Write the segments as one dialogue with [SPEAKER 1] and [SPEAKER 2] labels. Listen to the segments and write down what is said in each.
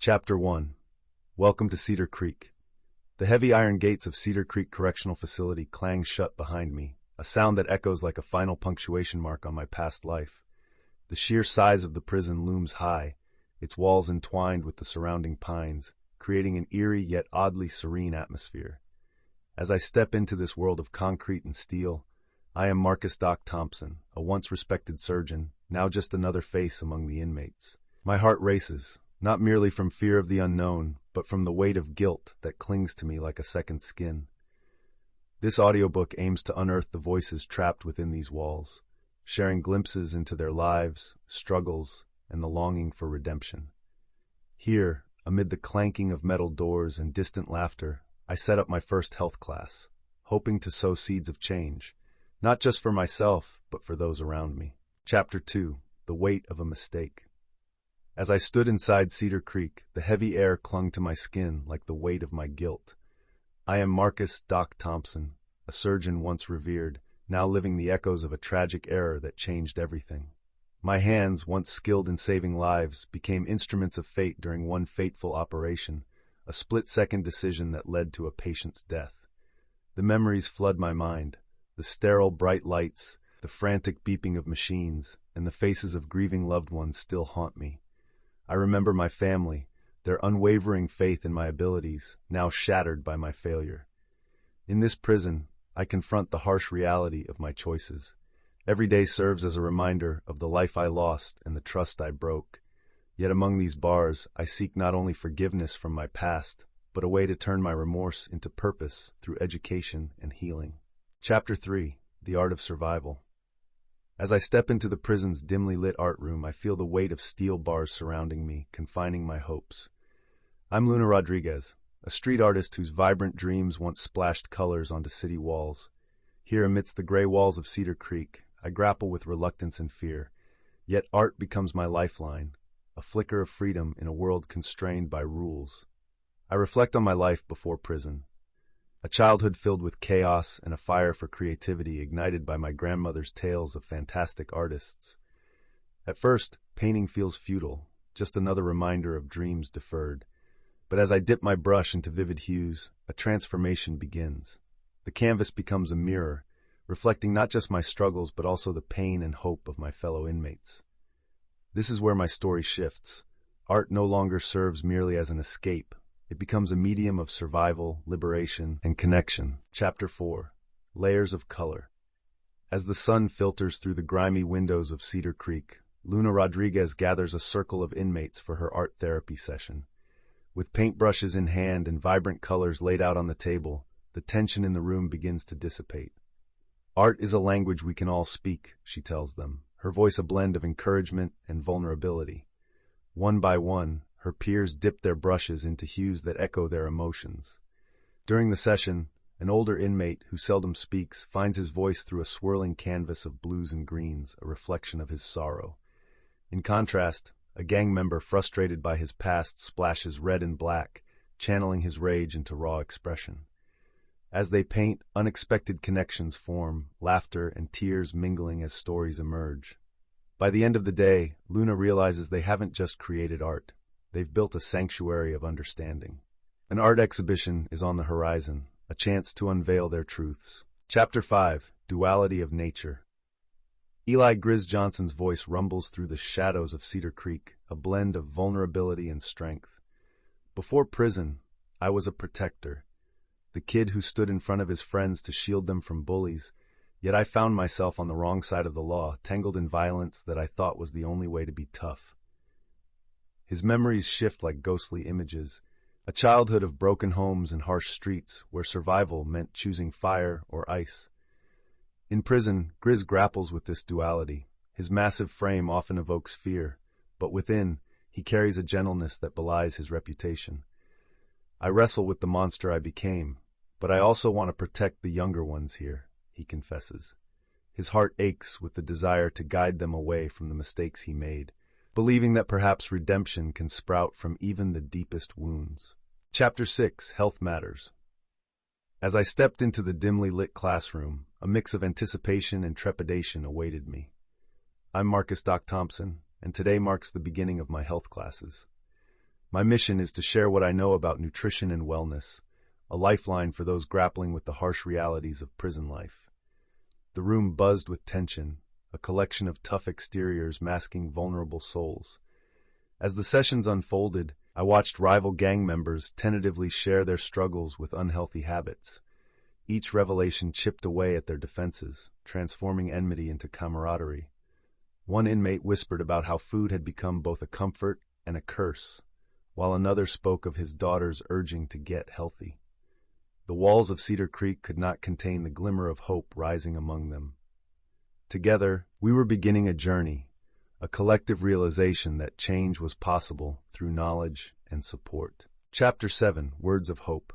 [SPEAKER 1] Chapter 1. Welcome to Cedar Creek. The heavy iron gates of Cedar Creek Correctional Facility clang shut behind me, a sound that echoes like a final punctuation mark on my past life. The sheer size of the prison looms high, its walls entwined with the surrounding pines, creating an eerie yet oddly serene atmosphere. As I step into this world of concrete and steel, I am Marcus Doc Thompson, a once respected surgeon, now just another face among the inmates. My heart races, not merely from fear of the unknown, but from the weight of guilt that clings to me like a second skin. This audiobook aims to unearth the voices trapped within these walls, sharing glimpses into their lives, struggles, and the longing for redemption. Here, amid the clanking of metal doors and distant laughter, I set up my first health class, hoping to sow seeds of change, not just for myself, but for those around me. Chapter 2. The Weight of a Mistake. As I stood inside Cedar Creek, the heavy air clung to my skin like the weight of my guilt. I am Marcus Doc Thompson, a surgeon once revered, now living the echoes of a tragic error that changed everything. My hands, once skilled in saving lives, became instruments of fate during one fateful operation, a split-second decision that led to a patient's death. The memories flood my mind, the sterile bright lights, the frantic beeping of machines, and the faces of grieving loved ones still haunt me. I remember my family, their unwavering faith in my abilities, now shattered by my failure. In this prison, I confront the harsh reality of my choices. Every day serves as a reminder of the life I lost and the trust I broke. Yet among these bars, I seek not only forgiveness from my past, but a way to turn my remorse into purpose through education and healing. Chapter 3. The Art of Survival. As I step into the prison's dimly lit art room, I feel the weight of steel bars surrounding me, confining my hopes. I'm Luna Rodriguez, a street artist whose vibrant dreams once splashed colors onto city walls. Here amidst the gray walls of Cedar Creek, I grapple with reluctance and fear. Yet art becomes my lifeline, a flicker of freedom in a world constrained by rules. I reflect on my life before prison. A childhood filled with chaos and a fire for creativity ignited by my grandmother's tales of fantastic artists. At first, painting feels futile, just another reminder of dreams deferred. But as I dip my brush into vivid hues, a transformation begins. The canvas becomes a mirror, reflecting not just my struggles but also the pain and hope of my fellow inmates. This is where my story shifts. Art no longer serves merely as an escape. It becomes a medium of survival, liberation, and connection. Chapter 4. Layers of Color. As the sun filters through the grimy windows of Cedar Creek, Luna Rodriguez gathers a circle of inmates for her art therapy session. With paintbrushes in hand and vibrant colors laid out on the table, the tension in the room begins to dissipate. Art is a language we can all speak, she tells them, her voice a blend of encouragement and vulnerability. One by one, her peers dip their brushes into hues that echo their emotions. During the session, an older inmate who seldom speaks finds his voice through a swirling canvas of blues and greens, a reflection of his sorrow. In contrast, a gang member frustrated by his past splashes red and black, channeling his rage into raw expression. As they paint, unexpected connections form, laughter and tears mingling as stories emerge. By the end of the day, Luna realizes they haven't just created art. They've built a sanctuary of understanding. An art exhibition is on the horizon, a chance to unveil their truths. Chapter 5. Duality of Nature. Eli Grizz Johnson's voice rumbles through the shadows of Cedar Creek, a blend of vulnerability and strength. Before prison, I was a protector, the kid who stood in front of his friends to shield them from bullies, yet I found myself on the wrong side of the law, tangled in violence that I thought was the only way to be tough. His memories shift like ghostly images, a childhood of broken homes and harsh streets where survival meant choosing fire or ice. In prison, Grizz grapples with this duality. His massive frame often evokes fear, but within, he carries a gentleness that belies his reputation. I wrestle with the monster I became, but I also want to protect the younger ones here, he confesses. His heart aches with the desire to guide them away from the mistakes he made, believing that perhaps redemption can sprout from even the deepest wounds. Chapter 6. Health Matters. As I stepped into the dimly lit classroom, a mix of anticipation and trepidation awaited me. I'm Marcus Doc Thompson, and today marks the beginning of my health classes. My mission is to share what I know about nutrition and wellness, a lifeline for those grappling with the harsh realities of prison life. The room buzzed with tension, a collection of tough exteriors masking vulnerable souls. As the sessions unfolded, I watched rival gang members tentatively share their struggles with unhealthy habits. Each revelation chipped away at their defenses, transforming enmity into camaraderie. One inmate whispered about how food had become both a comfort and a curse, while another spoke of his daughter's urging to get healthy. The walls of Cedar Creek could not contain the glimmer of hope rising among them. Together, we were beginning a journey, a collective realization that change was possible through knowledge and support. Chapter 7, Words of Hope.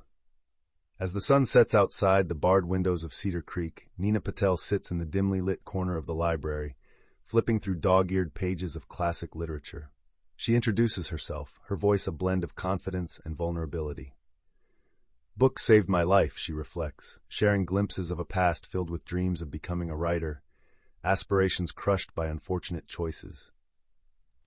[SPEAKER 1] As the sun sets outside the barred windows of Cedar Creek, Nina Patel sits in the dimly lit corner of the library, flipping through dog-eared pages of classic literature. She introduces herself, her voice a blend of confidence and vulnerability. Books saved my life, she reflects, sharing glimpses of a past filled with dreams of becoming a writer, aspirations crushed by unfortunate choices.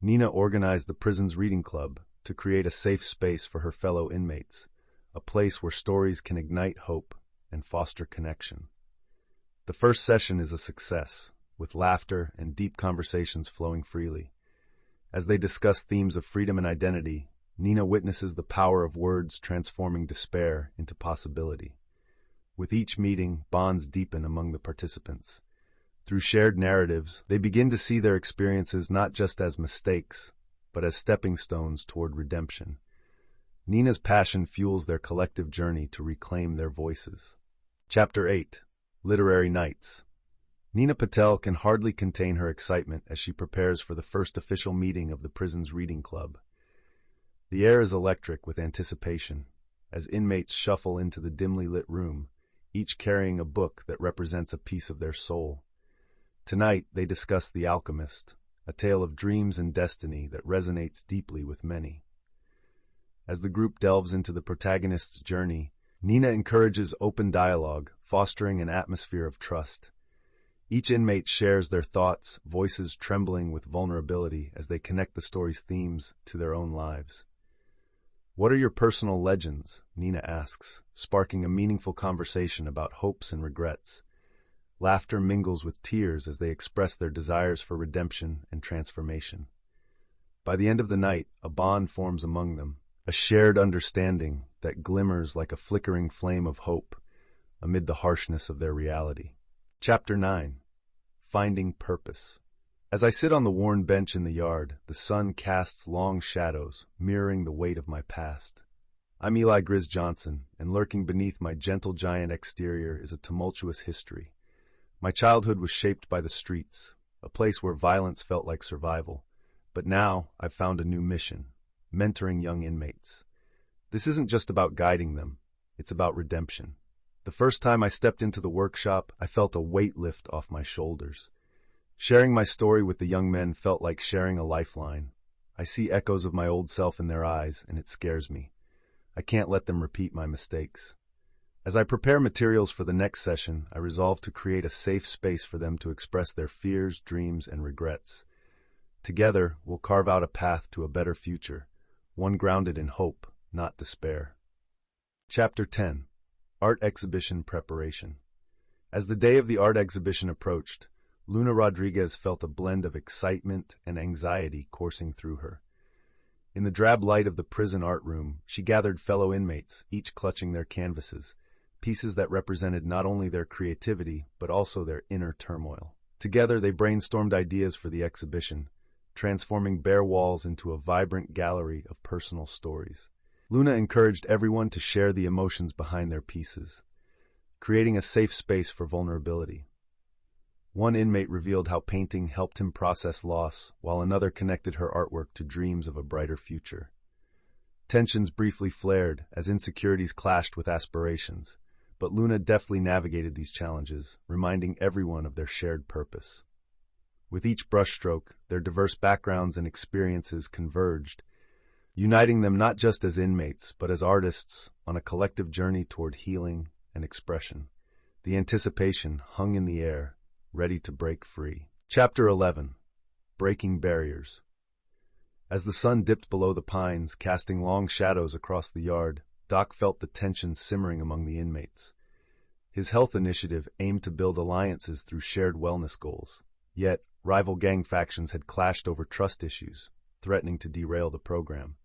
[SPEAKER 1] Nina organized the prison's reading club to create a safe space for her fellow inmates, a place where stories can ignite hope and foster connection. The first session is a success, with laughter and deep conversations flowing freely. As they discuss themes of freedom and identity, Nina witnesses the power of words transforming despair into possibility. With each meeting, bonds deepen among the participants. Through shared narratives, they begin to see their experiences not just as mistakes, but as stepping stones toward redemption. Nina's passion fuels their collective journey to reclaim their voices. Chapter 8, Literary Nights. Nina Patel can hardly contain her excitement as she prepares for the first official meeting of the prison's reading club. The air is electric with anticipation, as inmates shuffle into the dimly lit room, each carrying a book that represents a piece of their soul. Tonight, they discuss The Alchemist, a tale of dreams and destiny that resonates deeply with many. As the group delves into the protagonist's journey, Nina encourages open dialogue, fostering an atmosphere of trust. Each inmate shares their thoughts, voices trembling with vulnerability as they connect the story's themes to their own lives. "What are your personal legends?" Nina asks, sparking a meaningful conversation about hopes and regrets. Laughter mingles with tears as they express their desires for redemption and transformation. By the end of the night, a bond forms among them, a shared understanding that glimmers like a flickering flame of hope amid the harshness of their reality. Chapter 9, Finding Purpose. As I sit on the worn bench in the yard, the sun casts long shadows, mirroring the weight of my past. I'm Eli Grizz Johnson, and lurking beneath my gentle giant exterior is a tumultuous history. My childhood was shaped by the streets, a place where violence felt like survival. But now I've found a new mission: mentoring young inmates. This isn't just about guiding them, it's about redemption. The first time I stepped into the workshop, I felt a weight lift off my shoulders. Sharing my story with the young men felt like sharing a lifeline. I see echoes of my old self in their eyes, and it scares me. I can't let them repeat my mistakes. As I prepare materials for the next session, I resolve to create a safe space for them to express their fears, dreams, and regrets. Together, we'll carve out a path to a better future, one grounded in hope, not despair. Chapter 10, Art Exhibition Preparation. As the day of the art exhibition approached, Luna Rodriguez felt a blend of excitement and anxiety coursing through her. In the drab light of the prison art room, she gathered fellow inmates, each clutching their canvases, pieces that represented not only their creativity, but also their inner turmoil. Together, they brainstormed ideas for the exhibition, transforming bare walls into a vibrant gallery of personal stories. Luna encouraged everyone to share the emotions behind their pieces, creating a safe space for vulnerability. One inmate revealed how painting helped him process loss, while another connected her artwork to dreams of a brighter future. Tensions briefly flared as insecurities clashed with aspirations, but Luna deftly navigated these challenges, reminding everyone of their shared purpose. With each brushstroke, their diverse backgrounds and experiences converged, uniting them not just as inmates, but as artists on a collective journey toward healing and expression. The anticipation hung in the air, ready to break free. Chapter 11, Breaking Barriers. As the sun dipped below the pines, casting long shadows across the yard, Doc felt the tension simmering among the inmates. His health initiative aimed to build alliances through shared wellness goals. Yet, rival gang factions had clashed over trust issues, threatening to derail the program.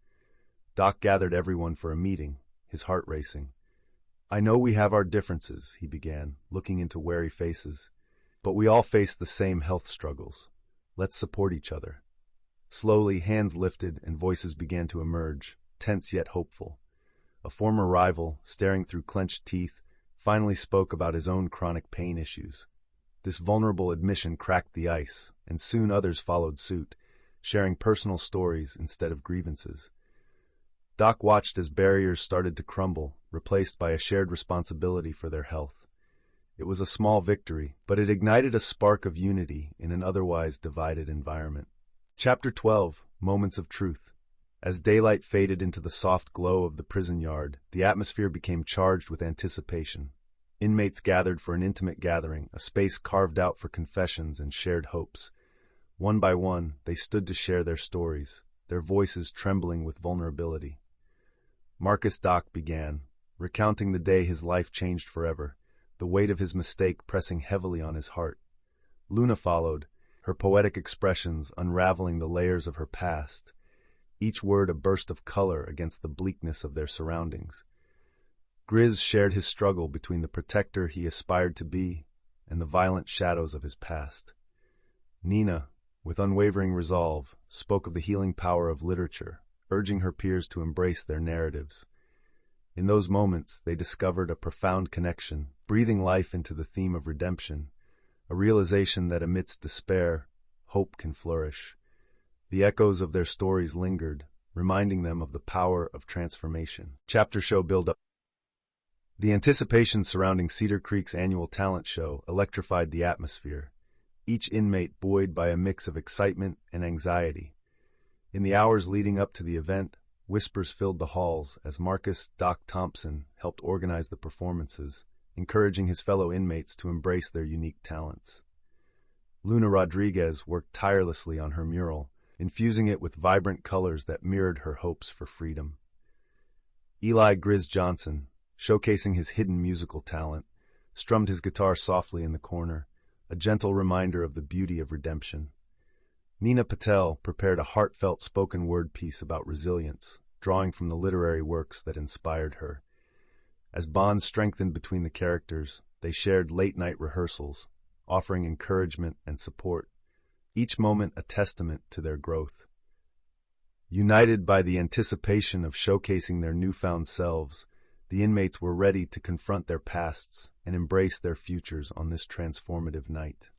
[SPEAKER 1] Doc gathered everyone for a meeting, his heart racing. "I know we have our differences," he began, looking into wary faces, "but we all face the same health struggles. Let's support each other." Slowly, hands lifted and voices began to emerge, tense yet hopeful. A former rival, staring through clenched teeth, finally spoke about his own chronic pain issues. This vulnerable admission cracked the ice, and soon others followed suit, sharing personal stories instead of grievances. Doc watched as barriers started to crumble, replaced by a shared responsibility for their health. It was a small victory, but it ignited a spark of unity in an otherwise divided environment. Chapter 12: Moments of Truth. As daylight faded into the soft glow of the prison yard, the atmosphere became charged with anticipation. Inmates gathered for an intimate gathering, a space carved out for confessions and shared hopes. One by one, they stood to share their stories, their voices trembling with vulnerability. Marcus Doc began, recounting the day his life changed forever, the weight of his mistake pressing heavily on his heart. Luna followed, her poetic expressions unraveling the layers of her past, each word a burst of color against the bleakness of their surroundings. Grizz shared his struggle between the protector he aspired to be and the violent shadows of his past. Nina, with unwavering resolve, spoke of the healing power of literature, urging her peers to embrace their narratives. In those moments, they discovered a profound connection, breathing life into the theme of redemption, a realization that amidst despair, hope can flourish. The echoes of their stories lingered, reminding them of the power of transformation. Chapter show build-up. The anticipation surrounding Cedar Creek's annual talent show electrified the atmosphere, each inmate buoyed by a mix of excitement and anxiety. In the hours leading up to the event, whispers filled the halls as Marcus Doc Thompson helped organize the performances, encouraging his fellow inmates to embrace their unique talents. Luna Rodriguez worked tirelessly on her mural, infusing it with vibrant colors that mirrored her hopes for freedom. Eli Grizz Johnson, showcasing his hidden musical talent, strummed his guitar softly in the corner, a gentle reminder of the beauty of redemption. Nina Patel prepared a heartfelt spoken word piece about resilience, drawing from the literary works that inspired her. As bonds strengthened between the characters, they shared late-night rehearsals, offering encouragement and support, each moment a testament to their growth. United by the anticipation of showcasing their newfound selves, the inmates were ready to confront their pasts and embrace their futures on this transformative night.